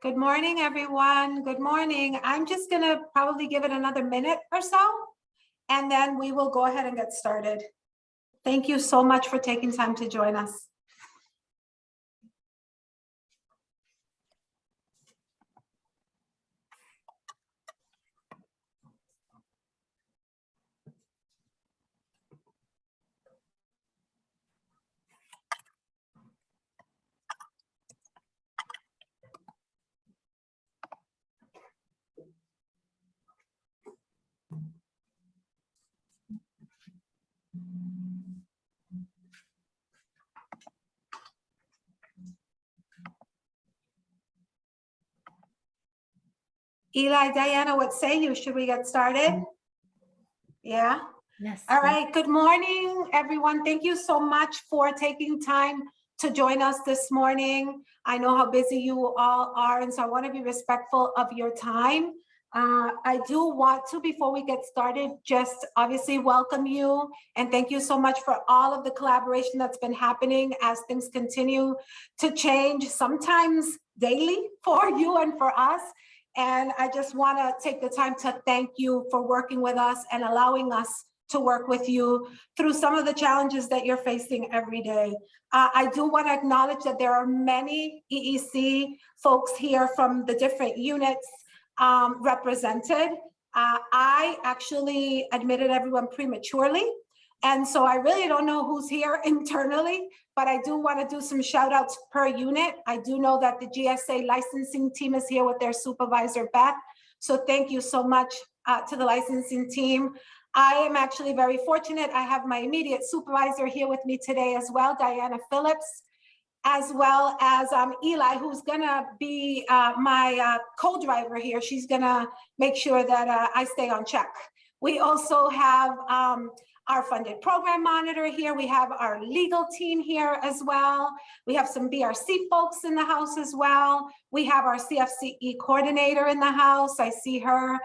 Good morning, everyone. Good morning. I'm just going to probably give it another minute or so, and then we will go ahead and get started. Thank you so much for taking time to join us. Eli, Diana, what say you? Should we get started? Yeah? Yes. All right. Good morning, everyone. Thank you so much for taking time to join us this morning. I know how busy you all are, and so I want to be respectful of your time. I do want to, before we get started, just obviously welcome you and thank you so much for all of the collaboration that's been happening as things continue to change, sometimes daily for you and for us. And I just want to take the time to thank you for working with us and allowing us to work with you through some of the challenges that you're facing every day. I do want to acknowledge that there are many EEC folks here from the different units represented. I actually admitted everyone prematurely, and so I really don't know who's here internally, but I do want to do some shout outs per unit. I do know that the GSA licensing team is here with their supervisor, Beth. So thank you so much to the licensing team. I am actually very fortunate. I have my immediate supervisor here with me today as well, Diana Phillips, as well as Eli, who's gonna be my co-driver here. She's gonna make sure that I stay on check. We also have our funded program monitor here. We have our legal team here as well. We have some BRC folks in the house as well. We have our CFCE coordinator in the house. I see her.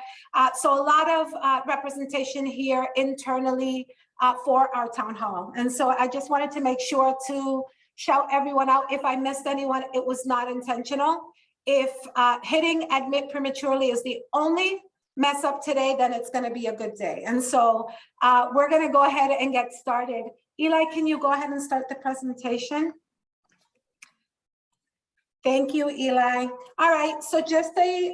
So a lot of representation here internally for our town hall. And so I just wanted to make sure to shout everyone out. If I missed anyone, it was not intentional. If hitting admit prematurely is the only mess up today, then it's going to be a good day. And so we're going to go ahead and get started. Eli, can you go ahead and start the presentation? Thank you, Eli. All right, so just a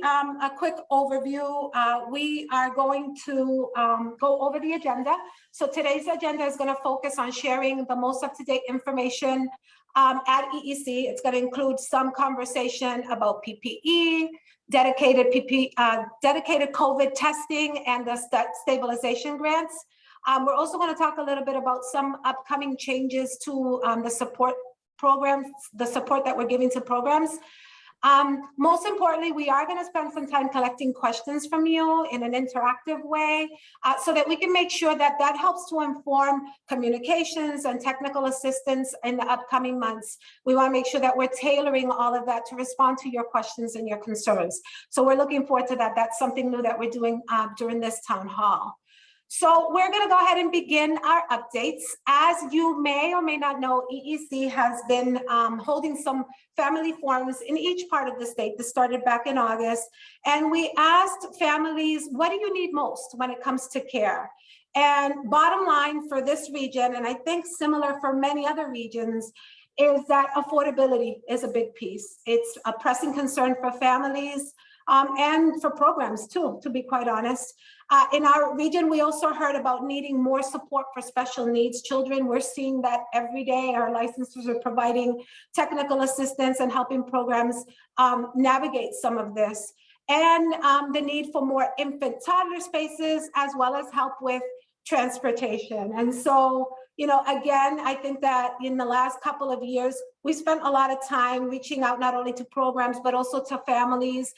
quick overview. We are going to go over the agenda. So today's agenda is going to focus on sharing the most up-to-date information at EEC. It's going to include some conversation about PPE, dedicated COVID testing, and the stabilization grants. We're also going to talk a little bit about some upcoming changes to the support programs, the support that we're giving to programs. Most importantly, we are going to spend some time collecting questions from you in an interactive way so that we can make sure that that helps to inform communications and technical assistance in the upcoming months. We want to make sure that we're tailoring all of that to respond to your questions and your concerns. So we're looking forward to that. That's something new that we're doing during this town hall. So we're going to go ahead and begin our updates. As you may or may not know, EEC has been holding some family forums in each part of the state. This started back in August. And we asked families, what do you need most when it comes to care? And bottom line for this region, and I think similar for many other regions, is that affordability is a big piece. It's a pressing concern for families and for programs too, to be quite honest. In our region, we also heard about needing more support for special needs children. We're seeing that every day. Our licensors are providing technical assistance and helping programs navigate some of this. And the need for more infant toddler spaces, as well as help with transportation. And so, you know, again, I think that in the last couple of years, we spent a lot of time reaching out not only to programs, but also to families,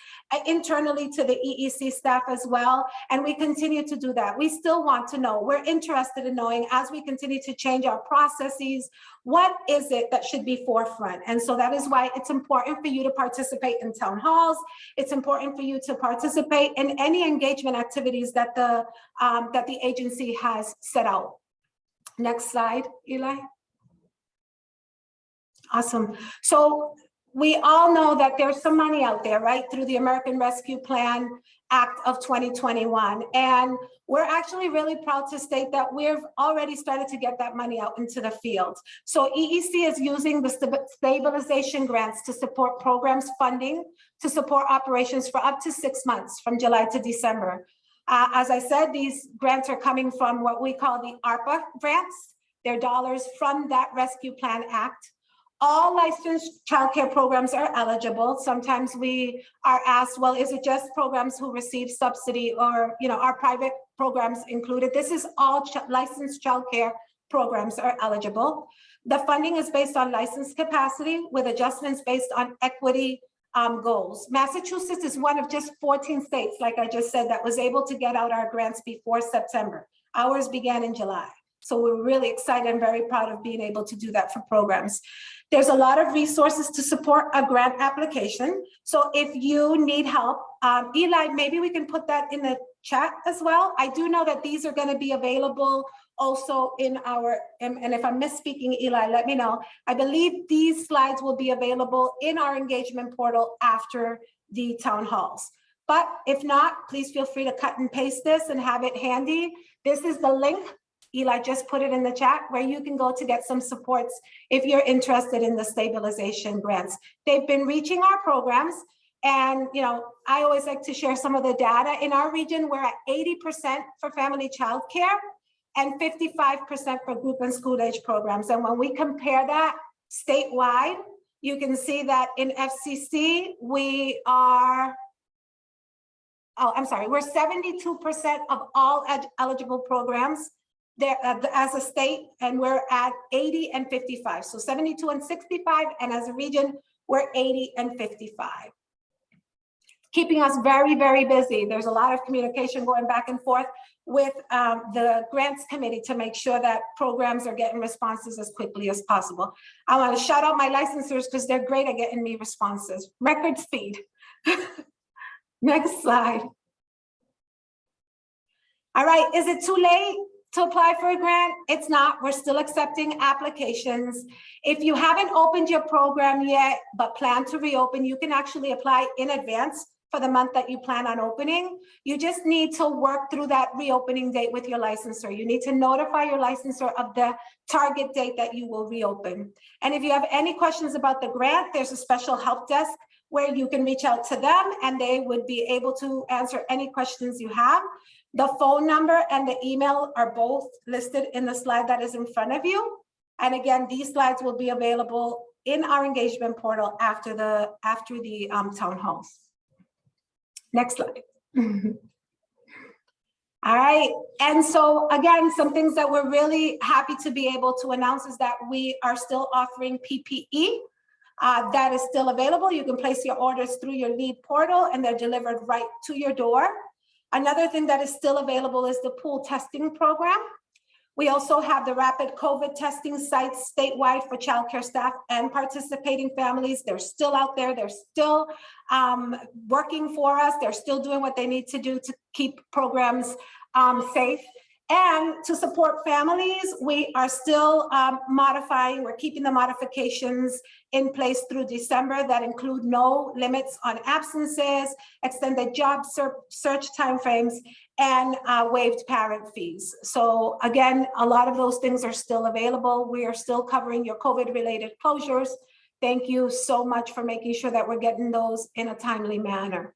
internally to the EEC staff as well. And we continue to do that. We still want to know, we're interested in knowing, as we continue to change our processes, what is it that should be forefront? And so that is why it's important for you to participate in town halls. It's important for you to participate in any engagement activities that the agency has set out. Next slide, Eli. Awesome. So we all know that there's some money out there, right, through the American Rescue Plan Act of 2021. And we're actually really proud to state that we've already started to get that money out into the field. So EEC is using the stabilization grants to support programs funding to support operations for up to 6 months from July to December. As I said, these grants are coming from what we call the ARPA grants. They're dollars from that Rescue Plan Act. All licensed childcare programs are eligible. Sometimes we are asked, well, is it just programs who receive subsidy, or, you know, are private programs included? This is all licensed childcare programs are eligible. The funding is based on license capacity with adjustments based on equity goals. Massachusetts is one of just 14 states, like I just said, that was able to get out our grants before September. Ours began in July. So we're really excited and very proud of being able to do that for programs. There's a lot of resources to support a grant application. So if you need help, Eli, maybe we can put that in the chat as well. I do know that these are going to be available also in our, and if I'm misspeaking, Eli, let me know. I believe these slides will be available in our engagement portal after the town halls. But if not, please feel free to cut and paste this and have it handy. This is the link. Eli just put it in the chat where you can go to get some supports if you're interested in the stabilization grants. They've been reaching our programs, and you know, I always like to share some of the data. In our region, we're at 80% for family child care and 55% for group and school age programs. And when we compare that statewide, you can see that in FCC, we are, we're 72% of all eligible programs there as a state, and we're at 80 and 55. So 72 and 65, and as a region, we're 80 and 55. Keeping us very, very busy. There's a lot of communication going back and forth with the grants committee to make sure that programs are getting responses as quickly as possible. I want to shout out my licensors because they're great at getting me responses. Record speed. Next slide. All right, is it too late to apply for a grant? It's not. We're still accepting applications. If you haven't opened your program yet, but plan to reopen, you can actually apply in advance for the month that you plan on opening. You just need to work through that reopening date with your licensor. You need to notify your licensor of the target date that you will reopen. And if you have any questions about the grant, there's a special help desk where you can reach out to them and they would be able to answer any questions you have. The phone number and the email are both listed in the slide that is in front of you. And again, these slides will be available in our engagement portal after the town halls. Next slide. All right, and so again, some things that we're really happy to be able to announce is that we are still offering PPE. That is still available. You can place your orders through your lead portal and they're delivered right to your door. Another thing that is still available is the pool testing program. We also have the rapid COVID testing sites statewide for childcare staff and participating families. They're still out there. They're still working for us. They're still doing what they need to do to keep programs safe. And to support families, we are still modifying, we're keeping the modifications in place through December that include no limits on absences, extended job search timeframes, and waived parent fees. So again, a lot of those things are still available. We are still covering your COVID-related closures. Thank you so much for making sure that we're getting those in a timely manner.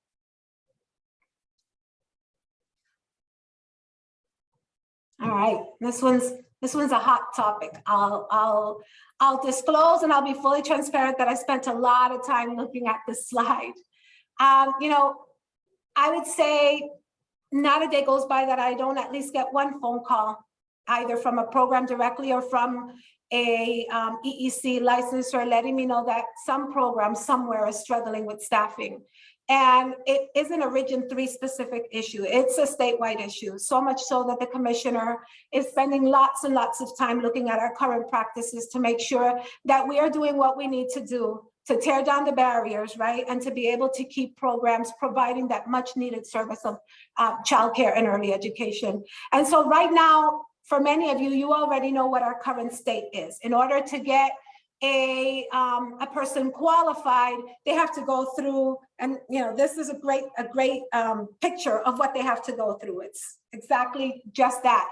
All right, this one's a hot topic. I'll disclose and I'll be fully transparent that I spent a lot of time looking at this slide. You know, I would say not a day goes by that I don't at least get one phone call, either from a program directly or from a EEC licensor letting me know that some program somewhere is struggling with staffing. And it isn't a Region 3 specific issue. It's a statewide issue, so much so that the commissioner is spending lots and lots of time looking at our current practices to make sure that we are doing what we need to do to tear down the barriers, right? And to be able to keep programs providing that much needed service of childcare and early education. And so right now, for many of you, you already know what our current state is. In order to get a person qualified, they have to go through, and this is a great picture of what they have to go through. It's exactly just that.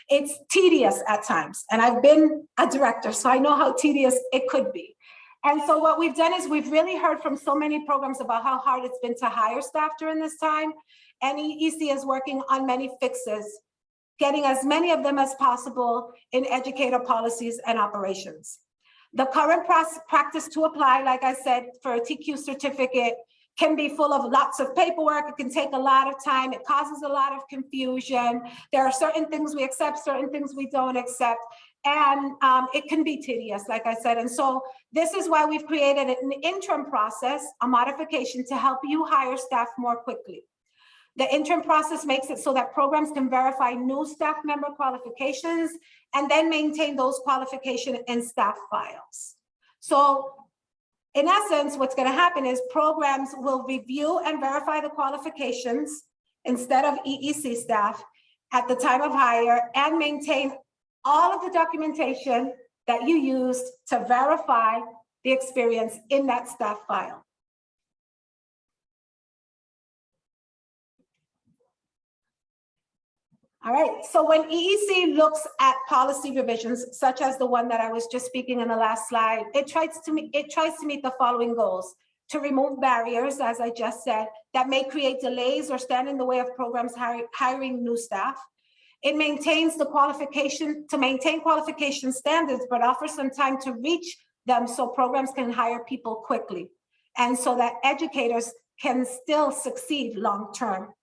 It's tedious at times, and I've been a director, so I know how tedious it could be. And so what we've done is we've really heard from so many programs about how hard it's been to hire staff during this time, and EEC is working on many fixes, getting as many of them as possible in educator policies and operations. The current practice to apply, like I said, for a TQ certificate can be full of lots of paperwork. It can take a lot of time. It causes a lot of confusion. There are certain things we accept, certain things we don't accept. And it can be tedious, like I said. And so this is why we've created an interim process, a modification to help you hire staff more quickly. The interim process makes it so that programs can verify new staff member qualifications and then maintain those qualifications in staff files. So in essence, what's going to happen is programs will review and verify the qualifications instead of EEC staff at the time of hire and maintain all of the documentation that you used to verify the experience in that staff file. All right, so when EEC looks at policy revisions, such as the one that I was just speaking in the last slide, it tries to meet the following goals: to remove barriers, as I just said, that may create delays or stand in the way of programs hiring new staff. It maintains the maintain qualification standards, but offers some time to reach them so programs can hire people quickly, and so that educators can still succeed long-term.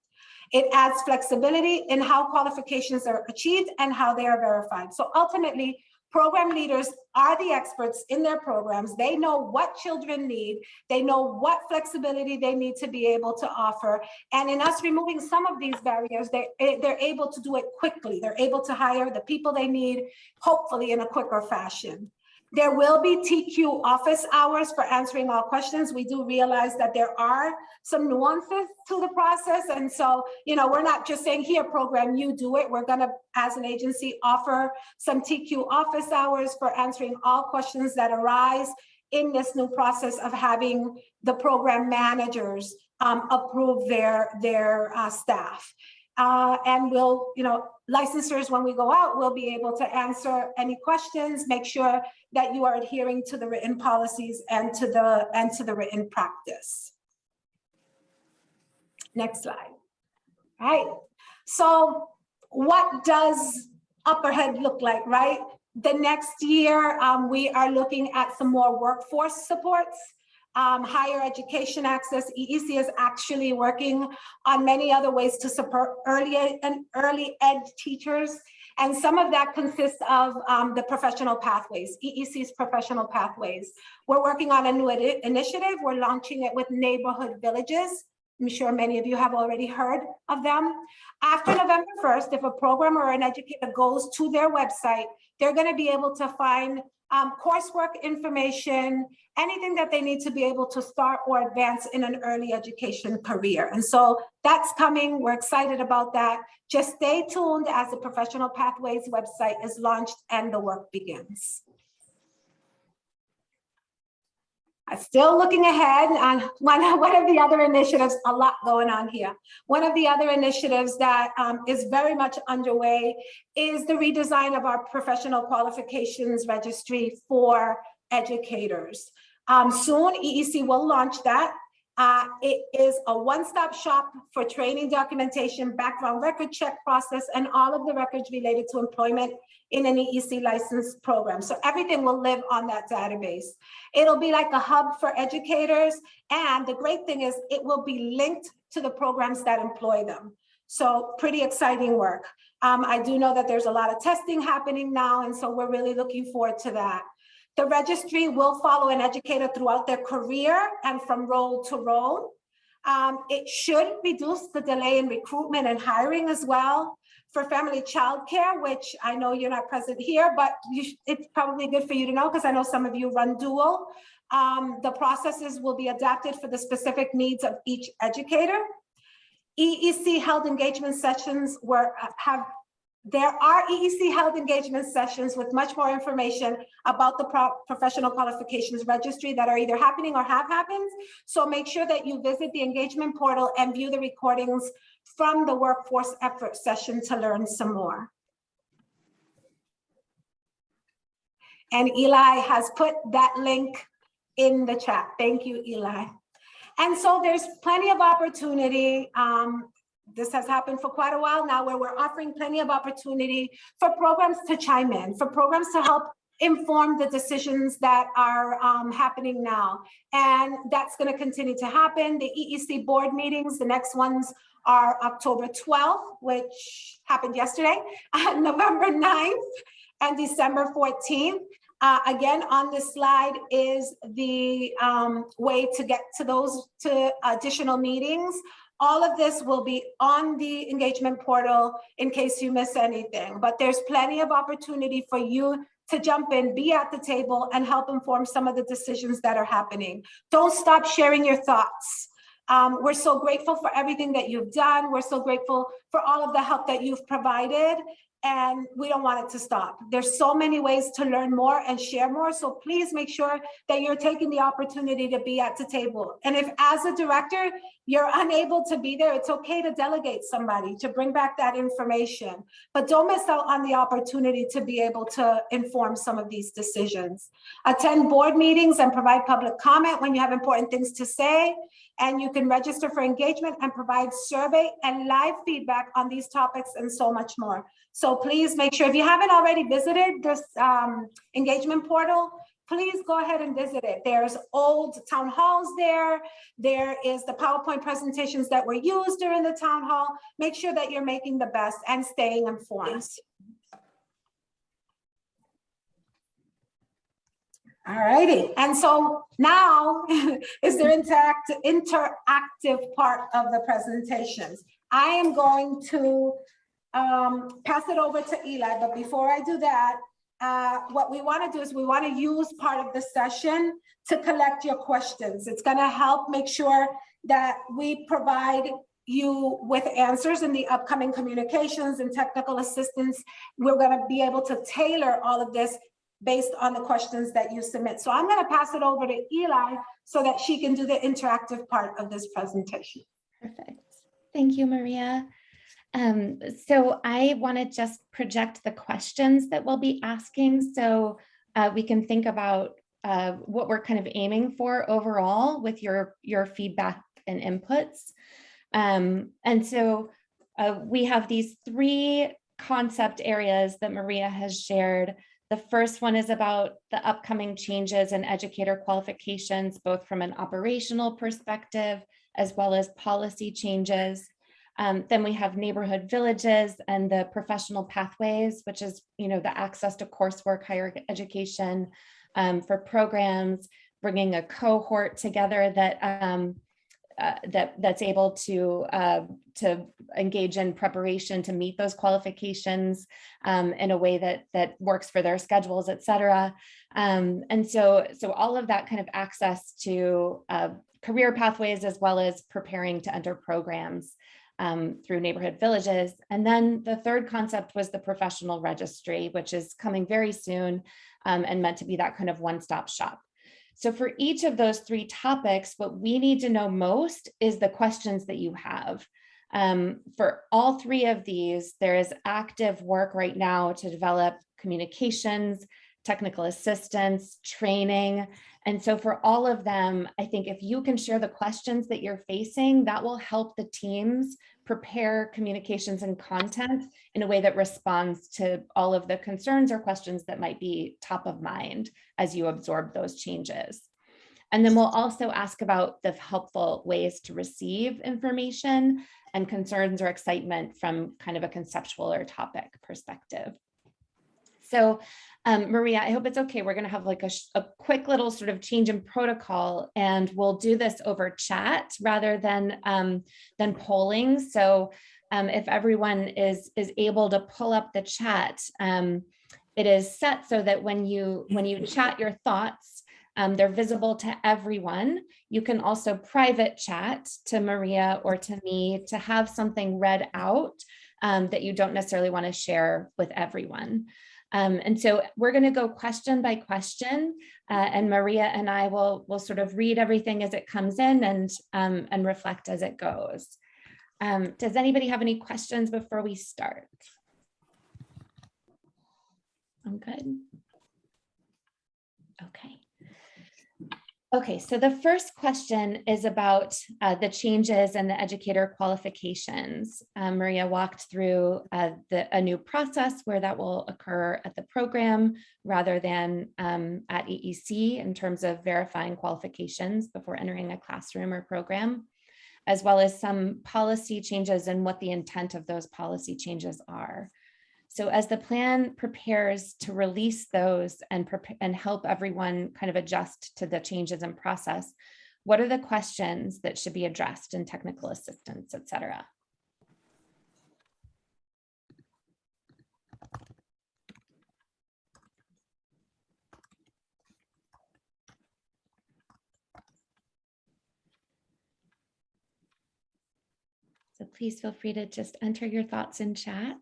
It adds flexibility in how qualifications are achieved and how they are verified. So ultimately, program leaders are the experts in their programs. They know what children need. They know what flexibility they need to be able to offer. And in us removing some of these barriers, they're able to do it quickly. They're able to hire the people they need, hopefully in a quicker fashion. There will be TQ office hours for answering all questions. We do realize that there are some nuances to the process. And so, we're not just saying, here, program, you do it. We're gonna, as an agency, offer some TQ office hours for answering all questions that arise in this new process of having the program managers approve their staff. And we'll, licensors, when we go out, will be able to answer any questions, make sure that you are adhering to the written policies and to the written practice. Next slide. All right. So what does up ahead look like, right? The next year, we are looking at some more workforce supports. Higher education access. EEC is actually working on many other ways to support early ed teachers. And some of that consists of the professional pathways, EEC's professional pathways. We're working on a new initiative. We're launching it with neighborhood villages. I'm sure many of you have already heard of them. After November 1st, if a program or an educator goes to their website, they're going to be able to find coursework information, anything that they need to be able to start or advance in an early education career. And so that's coming. We're excited about that. Just stay tuned as the Professional Pathways website is launched and the work begins. I'm still looking ahead on one of the other initiatives, a lot going on here. One of the other initiatives that is very much underway is the redesign of our professional qualifications registry for educators. Soon, EEC will launch that. It is a one-stop shop for training, documentation, background record check process, and all of the records related to employment in an EEC licensed program. So everything will live on that database. It'll be like a hub for educators. And the great thing is it will be linked to the programs that employ them. So pretty exciting work. I do know that there's a lot of testing happening now. And so we're really looking forward to that. The registry will follow an educator throughout their career and from role to role. It should reduce the delay in recruitment and hiring as well. For family childcare, which I know you're not present here, but it's probably good for you to know because I know some of you run dual. The processes will be adapted for the specific needs of each educator. EEC held engagement sessions have There are EEC held engagement sessions with much more information about the professional qualifications registry that are either happening or have happened. So make sure that you visit the engagement portal and view the recordings from the workforce effort session to learn some more. And Eli has put that link in the chat. Thank you, Eli. And so there's plenty of opportunity. This has happened for quite a while now, where we're offering plenty of opportunity for programs to chime in, for programs to help inform the decisions that are happening now. And that's going to continue to happen. The EEC board meetings, the next ones are October 12th, which happened yesterday, November 9th, and December 14th. Again, on this slide is the way to get to those additional meetings. All of this will be on the engagement portal in case you miss anything, but there's plenty of opportunity for you to jump in, be at the table, and help inform some of the decisions that are happening. Don't stop sharing your thoughts. We're so grateful for everything that you've done. We're so grateful for all of the help that you've provided, and we don't want it to stop. There's so many ways to learn more and share more, so please make sure that you're taking the opportunity to be at the table. And if as a director, you're unable to be there, it's okay to delegate somebody to bring back that information, but don't miss out on the opportunity to be able to inform some of these decisions. Attend board meetings and provide public comment when you have important things to say, and you can register for engagement and provide survey and live feedback on these topics and so much more. So please make sure, if you haven't already visited this engagement portal, please go ahead and visit it. There's old town halls there. There is the PowerPoint presentations that were used during the town hall. Make sure that you're making the best and staying informed. All righty, and so now is the interactive part of the presentations. I am going to pass it over to Eli, but before I do that, what we want to do is we want to use part of the session to collect your questions. It's going to help make sure that we provide you with answers in the upcoming communications and technical assistance. We're going to be able to tailor all of this based on the questions that you submit. So I'm going to pass it over to Eli so that she can do the interactive part of this presentation. Perfect. Thank you, Maria. So I want to just project the questions that we'll be asking so we can think about what we're kind of aiming for overall with your feedback and inputs. And so we have these three concept areas that Maria has shared. The first one is about the upcoming changes in educator qualifications, both from an operational perspective as well as policy changes. Then we have neighborhood villages and the professional pathways, which is, the access to coursework, higher education for programs, bringing a cohort together that's able to engage in preparation to meet those qualifications in a way that works for their schedules, et cetera. And so all of that kind of access to career pathways as well as preparing to enter programs through neighborhood villages. And then the third concept was the professional registry, which is coming very soon and meant to be that kind of one-stop shop. So for each of those three topics, what we need to know most is the questions that you have. For all three of these, there is active work right now to develop communications, technical assistance, training. And so for all of them, I think if you can share the questions that you're facing, that will help the teams prepare communications and content in a way that responds to all of the concerns or questions that might be top of mind as you absorb those changes. And then we'll also ask about the helpful ways to receive information and concerns or excitement from kind of a conceptual or topic perspective. So Maria, I hope it's okay. We're going to have like a quick little sort of change in protocol, and we'll do this over chat rather than polling. So if everyone is able to pull up the chat, it is set so that when you chat your thoughts, they're visible to everyone. You can also private chat to Maria or to me to have something read out that you don't necessarily want to share with everyone. And so we're going to go question by question, and Maria and I will sort of read everything as it comes in and reflect as it goes. Does anybody have any questions before we start? I'm good. Okay. Okay, so the first question is about the changes in the educator qualifications. Maria walked through a new process where that will occur at the program rather than at EEC in terms of verifying qualifications before entering a classroom or program, as well as some policy changes and what the intent of those policy changes are. So as the plan prepares to release those and help everyone kind of adjust to the changes in process, what are the questions that should be addressed in technical assistance, et cetera? So please feel free to just enter your thoughts in chat.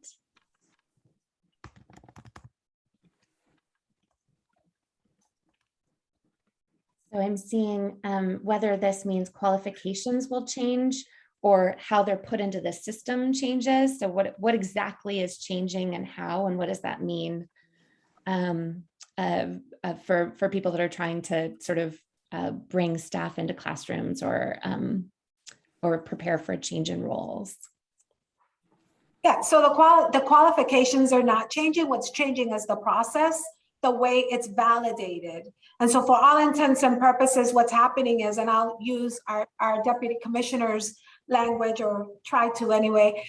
So I'm seeing whether this means qualifications will change or how they're put into the system changes. So what exactly is changing and how, and what does that mean for people that are trying to sort of bring staff into classrooms or prepare for a change in roles? Yeah, so the qualifications are not changing. What's changing is the process, the way it's validated. And so for all intents and purposes, what's happening is, and I'll use our deputy commissioner's language, or try to anyway,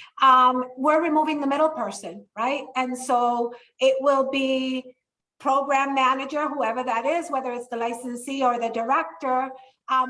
we're removing the middle person, right? And so it will be program manager, whoever that is, whether it's the licensee or the director,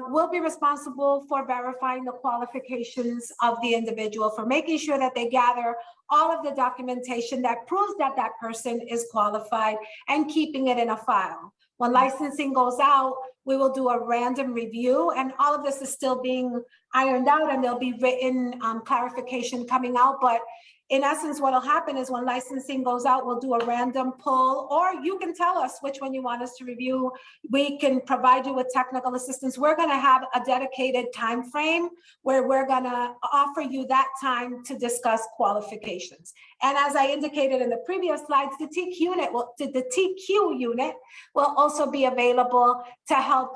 will be responsible for verifying the qualifications of the individual, for making sure that they gather all of the documentation that proves that that person is qualified and keeping it in a file. When licensing goes out, we will do a random review, and all of this is still being ironed out, and there'll be written clarification coming out. But in essence, what will happen is when licensing goes out, we'll do a random pull, or you can tell us which one you want us to review. We can provide you with technical assistance. We're going to have a dedicated time frame where we're going to offer you that time to discuss qualifications. And as I indicated in the previous slides, the TQ unit will also be available to help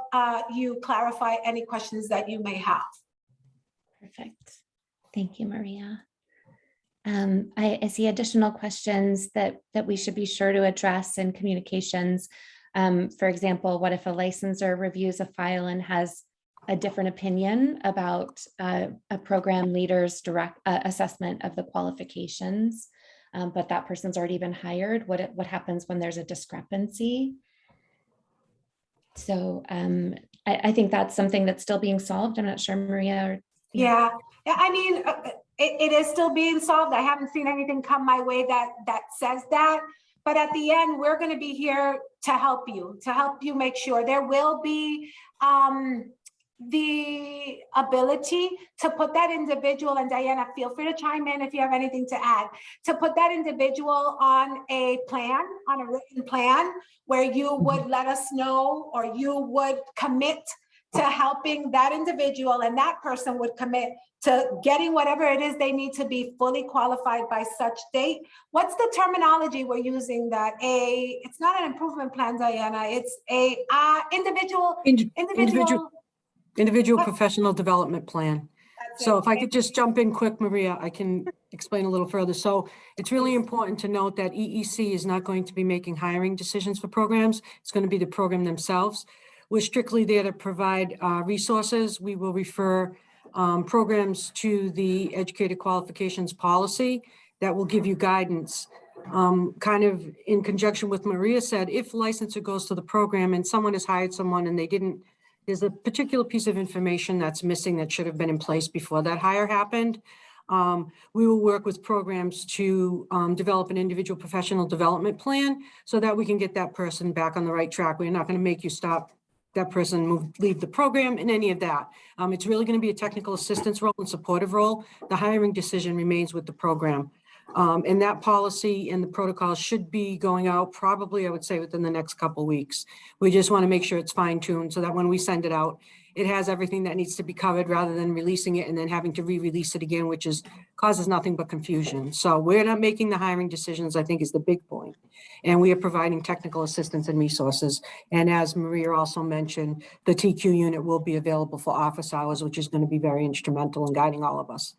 you clarify any questions that you may have. Perfect. Thank you, Maria. I see additional questions that we should be sure to address in communications. For example, what if a licensor reviews a file and has a different opinion about a program leader's direct assessment of the qualifications, but that person's already been hired? What happens when there's a discrepancy? So I think that's something that's still being solved. I'm not sure, Maria. Or, yeah, I mean, it is still being solved. I haven't seen anything come my way that says that. But at the end, we're going to be here to help you make sure. There will be the ability to put that individual, and Diana, feel free to chime in if you have anything to add, to put that individual on a plan, on a written plan, where you would let us know, or you would commit to helping that individual, and that person would commit to getting whatever it is they need to be fully qualified by such date. What's the terminology we're using? That it's not an improvement plan, Diana. It's a individual professional development plan. So if I could just jump in quick, Maria, I can explain a little further. So it's really important to note that EEC is not going to be making hiring decisions for programs. It's going to be the program themselves. We're strictly there to provide resources. We will refer programs to the educator qualifications policy that will give you guidance. Kind of in conjunction with Maria said, if licensor goes to the program and someone has hired someone and there's a particular piece of information that's missing that should have been in place before that hire happened, we will work with programs to develop an individual professional development plan so that we can get that person back on the right track. We're not going to make you stop that person leave the program and any of that. It's really going to be a technical assistance role and supportive role. The hiring decision remains with the program. And that policy and the protocol should be going out probably, I would say, within the next couple of weeks. We just want to make sure it's fine tuned so that when we send it out, it has everything that needs to be covered rather than releasing it and then having to re-release it again, which causes nothing but confusion. So we're not making the hiring decisions, I think, is the big point. And we are providing technical assistance and resources. And as Maria also mentioned, the TQ unit will be available for office hours, which is going to be very instrumental in guiding all of us.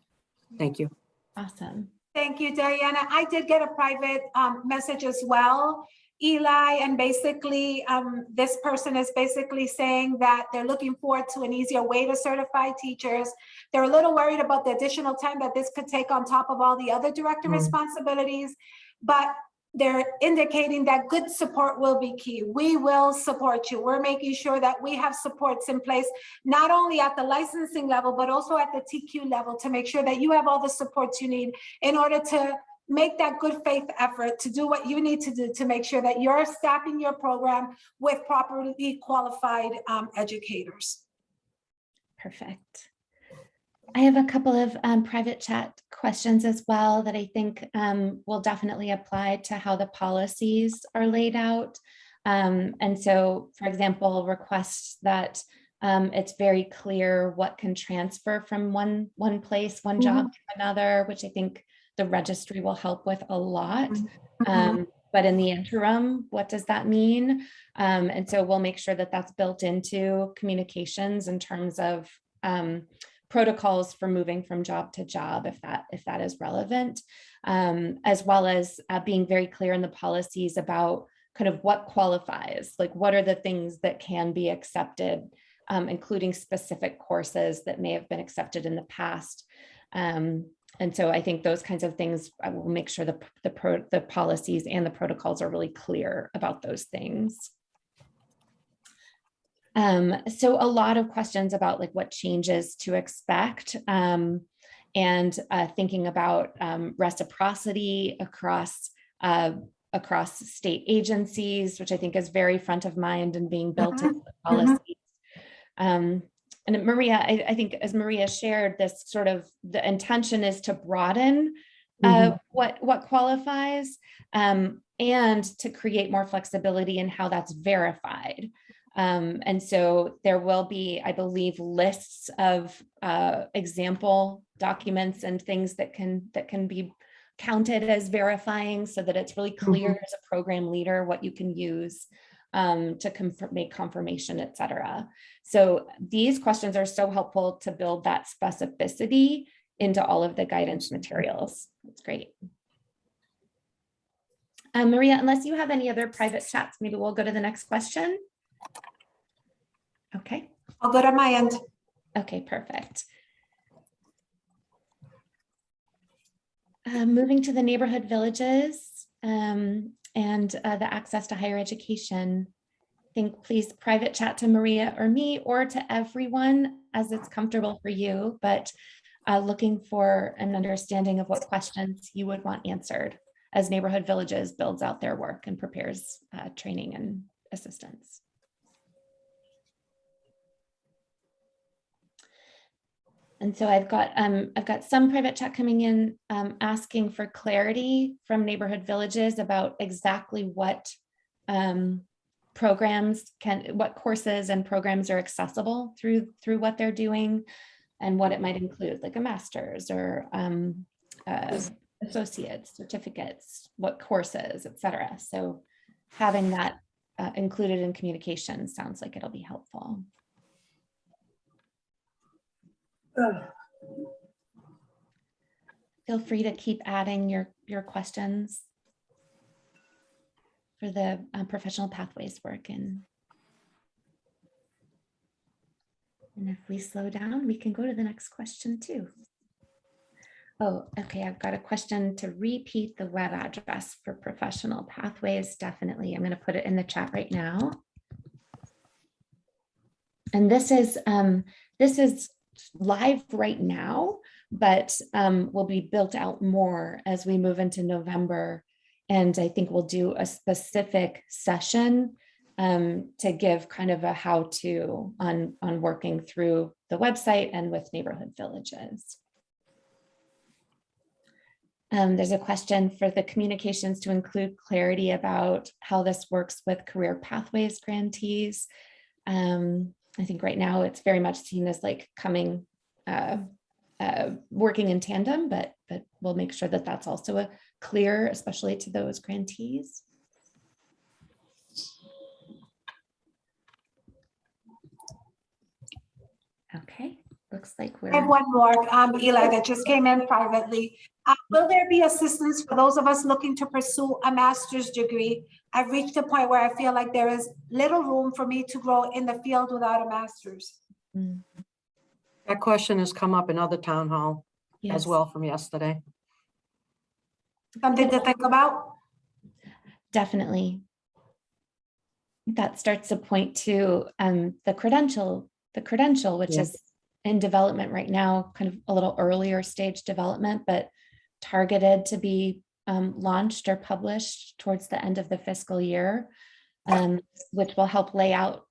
Thank you. Awesome. Thank you, Diana. I did get a private message as well, Eli, and basically this person is basically saying that they're looking forward to an easier way to certify teachers. They're a little worried about the additional time that this could take on top of all the other director responsibilities, but they're indicating that good support will be key. We will support you. We're making sure that we have supports in place, not only at the licensing level, but also at the TQ level to make sure that you have all the supports you need in order to make that good faith effort to do what you need to do to make sure that you're staffing your program with properly qualified educators. Perfect. I have a couple of private chat questions as well that I think will definitely apply to how the policies are laid out. And so, for example, requests that it's very clear what can transfer from one place, one job to another, which I think the registry will help with a lot. But in the interim, what does that mean? And so we'll make sure that that's built into communications in terms of protocols for moving from job to job, if that is relevant, as well as being very clear in the policies about kind of what qualifies, like what are the things that can be accepted, including specific courses that may have been accepted in the past. And so I think those kinds of things, I will make sure the policies and the protocols are really clear about those things. So a lot of questions about like what changes to expect and thinking about reciprocity across state agencies, which I think is very front of mind and being built into the policies. And Maria, I think as Maria shared, this sort of the intention is to broaden what qualifies and to create more flexibility in how that's verified. And so there will be, I believe, lists of example documents and things that can be counted as verifying so that it's really clear as a program leader what you can use to make confirmation, et cetera. So these questions are so helpful to build that specificity into all of the guidance materials. That's great. Maria, unless you have any other private chats, maybe we'll go to the next question. Okay. I'll go to my end. Okay, perfect. Moving to the neighborhood villages and the access to higher education. I think please private chat to Maria or me or to everyone as it's comfortable for you, but looking for an understanding of what questions you would want answered as neighborhood villages builds out their work and prepares training and assistance. And so I've got some private chat coming in asking for clarity from neighborhood villages about exactly what what courses and programs are accessible through what they're doing and what it might include, like a master's or associates, certificates, what courses, et cetera. So having that included in communication sounds like it'll be helpful. Feel free to keep adding your questions for the professional pathways work. And if we slow down, we can go to the next question too. Oh, okay, I've got a question to repeat the web address for professional pathways. Definitely, I'm going to put it in the chat right now. And this is live right now, but will be built out more as we move into November. And I think we'll do a specific session to give kind of a how-to on working through the website and with neighborhood villages. There's a question for the communications to include clarity about how this works with career pathways grantees. I think right now it's very much seen as like coming, working in tandem, but we'll make sure that that's also clear, especially to those grantees. Okay, looks like I have one more, Eli, that just came in privately. Will there be assistance for those of us looking to pursue a master's degree? I've reached a point where I feel like there is little room for me to grow in the field without a master's. That question has come up in other town hall as well from yesterday. Something to think about? Definitely. That starts to point to the credential, which is in development right now, kind of a little earlier stage development, but targeted to be launched or published towards the end of the fiscal year, which will help lay out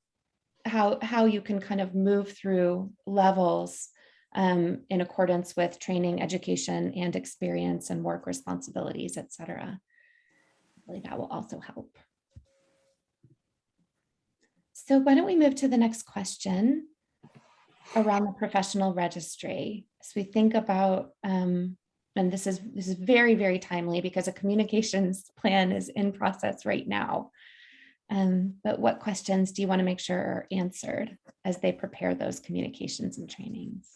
how you can kind of move through levels in accordance with training, education, and experience and work responsibilities, et cetera. Hopefully that will also help. So why don't we move to the next question around the professional registry. As we think about, and this is very, very timely because a communications plan is in process right now. But what questions do you want to make sure are answered as they prepare those communications and trainings?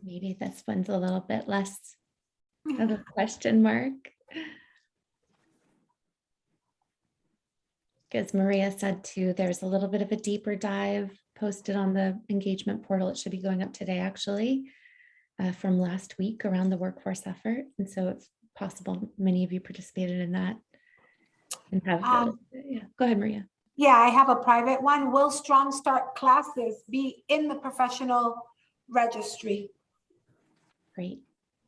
Maybe this one's a little bit less of a question mark. As Maria said too, there's a little bit of a deeper dive posted on the engagement portal. It should be going up today actually, from last week around the workforce effort. And so it's possible many of you participated in that. And have, yeah, go ahead, Maria. Yeah, I have a private one. Will Strong Start classes be in the professional registry? Great.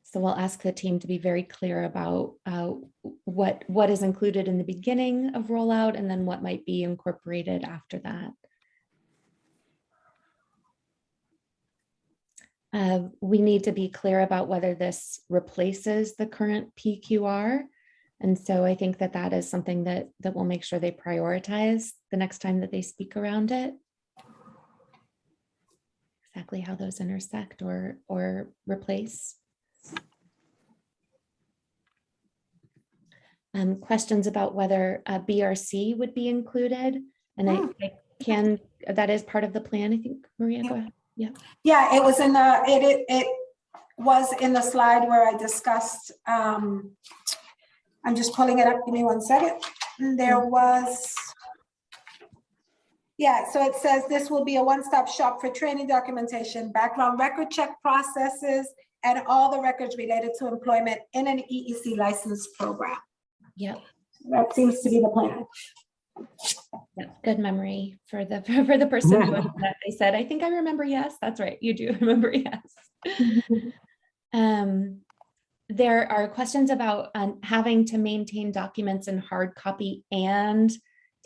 So we'll ask the team to be very clear about what is included in the beginning of rollout and then what might be incorporated after that. We need to be clear about whether this replaces the current PQR. And so I think that that is something that we'll make sure they prioritize the next time that they speak around it. Exactly how those intersect or replace. Questions about whether a BRC would be included. And I can, that is part of the plan, I think. Maria, go ahead. Yeah. Yeah, it was in the, it was in the slide where I discussed, I'm just pulling it up, give me 1 second. There was, yeah, so it says this will be a one-stop shop for training documentation, background record check processes, and all the records related to employment in an EEC license program. Yep. That seems to be the plan. Yeah, good memory for the person who that they said, I think I remember, yes, that's right. You do remember, yes. There are questions about having to maintain documents in hard copy and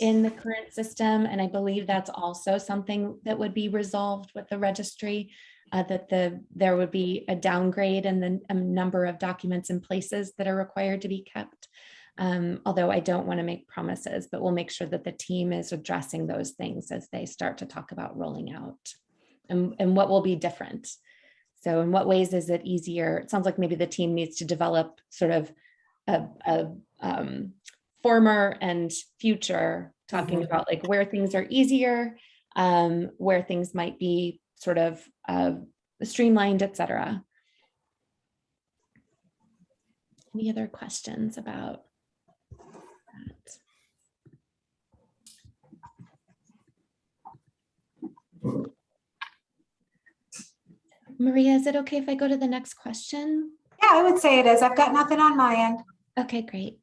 in the current system. And I believe that's also something that would be resolved with the registry, that there would be a downgrade in the number of documents and places that are required to be kept. Although I don't want to make promises, but we'll make sure that the team is addressing those things as they start to talk about rolling out and what will be different. So in what ways is it easier? It sounds like maybe the team needs to develop sort of a former and future, talking about like where things are easier, where things might be sort of streamlined, et cetera. Any other questions about that? Maria, is it okay if I go to the next question? Yeah, I would say it is. I've got nothing on my end. Okay, great.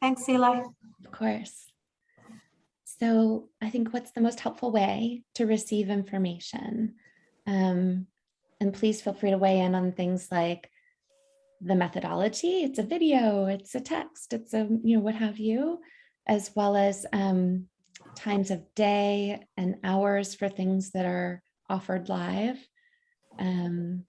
Thanks, Eli. Of course. So I think what's the most helpful way to receive information? And please feel free to weigh in on things like the methodology. It's a video, it's a text, it's a, what have you, as well as times of day and hours for things that are offered live. And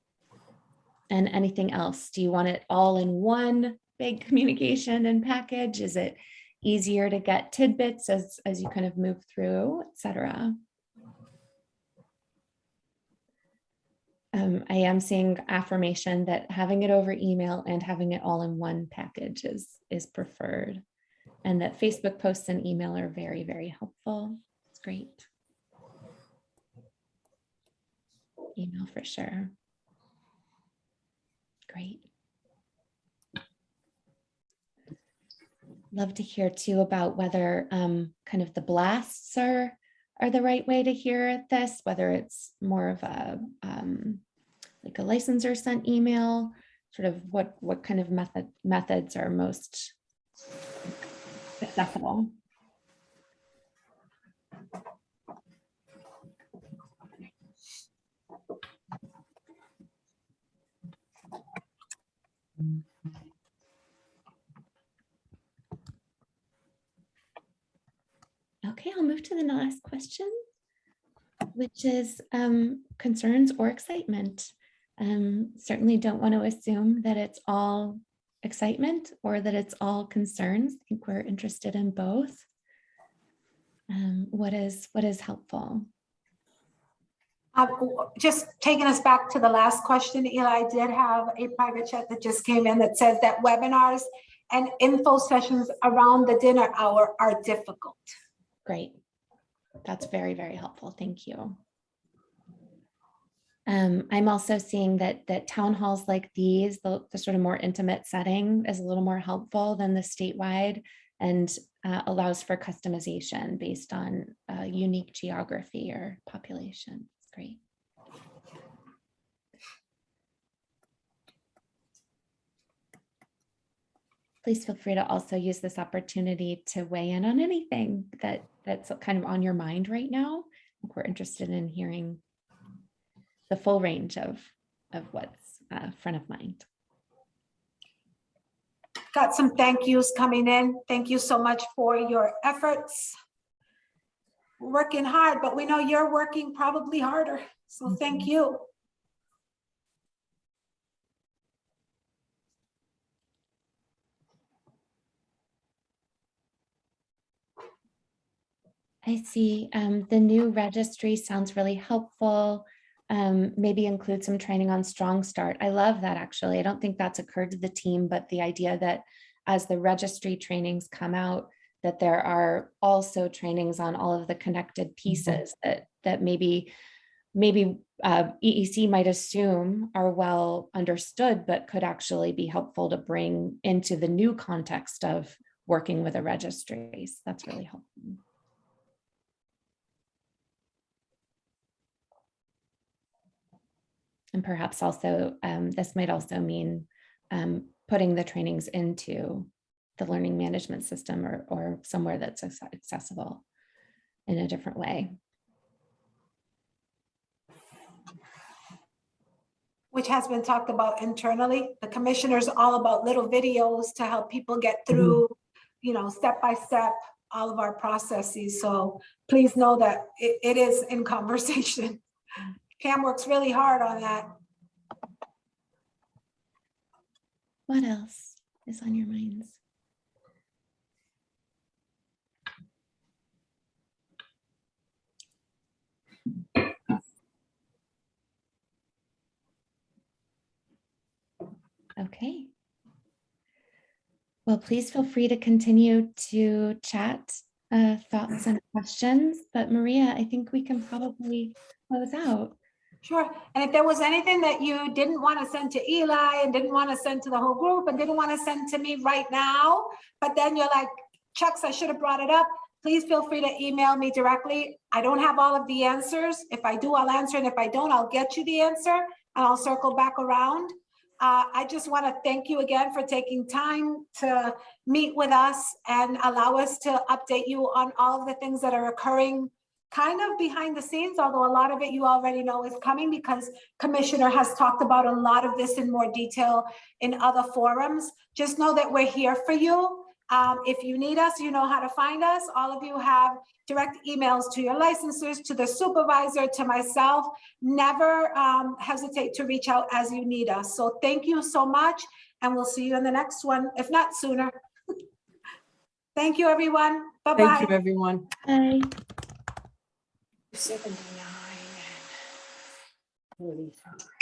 anything else? Do you want it all in one big communication and package? Is it easier to get tidbits as you kind of move through, et cetera? I am seeing affirmation that having it over email and having it all in one package is preferred, and that Facebook posts and email are very, very helpful. It's great. Email for sure. Great. Love to hear too about whether kind of the blasts are the right way to hear this, whether it's more of a like a licensor sent email, sort of what kind of methods are most accessible. Okay, I'll move to the last question, which is concerns or excitement. Certainly don't want to assume that it's all excitement or that it's all concerns. I think we're interested in both. What is helpful? Just taking us back to the last question, Eli, I did have a private chat that just came in that says that webinars and info sessions around the dinner hour are difficult. Great. That's very, very helpful. Thank you. I'm also seeing that town halls like these, the sort of more intimate setting, is a little more helpful than the statewide, and allows for customization based on unique geography or population. It's great. Please feel free to also use this opportunity to weigh in on anything that's kind of on your mind right now. We're interested in hearing the full range of what's front of mind. Got some thank yous coming in. Thank you so much for your efforts. Working hard, but we know you're working probably harder. So thank you. I see the new registry sounds really helpful. Maybe include some training on Strong Start. I love that, actually. I don't think that's occurred to the team, but the idea that as the registry trainings come out, that there are also trainings on all of the connected pieces that maybe EEC might assume are well understood, but could actually be helpful to bring into the new context of working with a registry. So that's really helpful. And perhaps also, this might also mean putting the trainings into the learning management system or somewhere that's accessible in a different way. Which has been talked about internally. The commissioner's all about little videos to help people get through, step by step, all of our processes. So please know that it is in conversation. Cam works really hard on that. What else is on your minds? Okay. Well, please feel free to continue to chat thoughts and questions, but Maria, I think we can probably close out. Sure. And if there was anything that you didn't want to send to Eli and didn't want to send to the whole group and didn't want to send to me right now, but then you're like, Chucks, I should have brought it up, please feel free to email me directly. I don't have all of the answers. If I do, I'll answer. And if I don't, I'll get you the answer and I'll circle back around. I just want to thank you again for taking time to meet with us and allow us to update you on all of the things that are occurring kind of behind the scenes, although a lot of it you already know is coming because Commissioner has talked about a lot of this in more detail in other forums. Just know that we're here for you. If you need us, you know how to find us. All of you have direct emails to your licensors, to the supervisor, to myself. Never hesitate to reach out as you need us. So thank you so much, and we'll see you in the next one, if not sooner. Thank you, everyone. Bye-bye. Thank you, everyone. Bye. 79 and 45.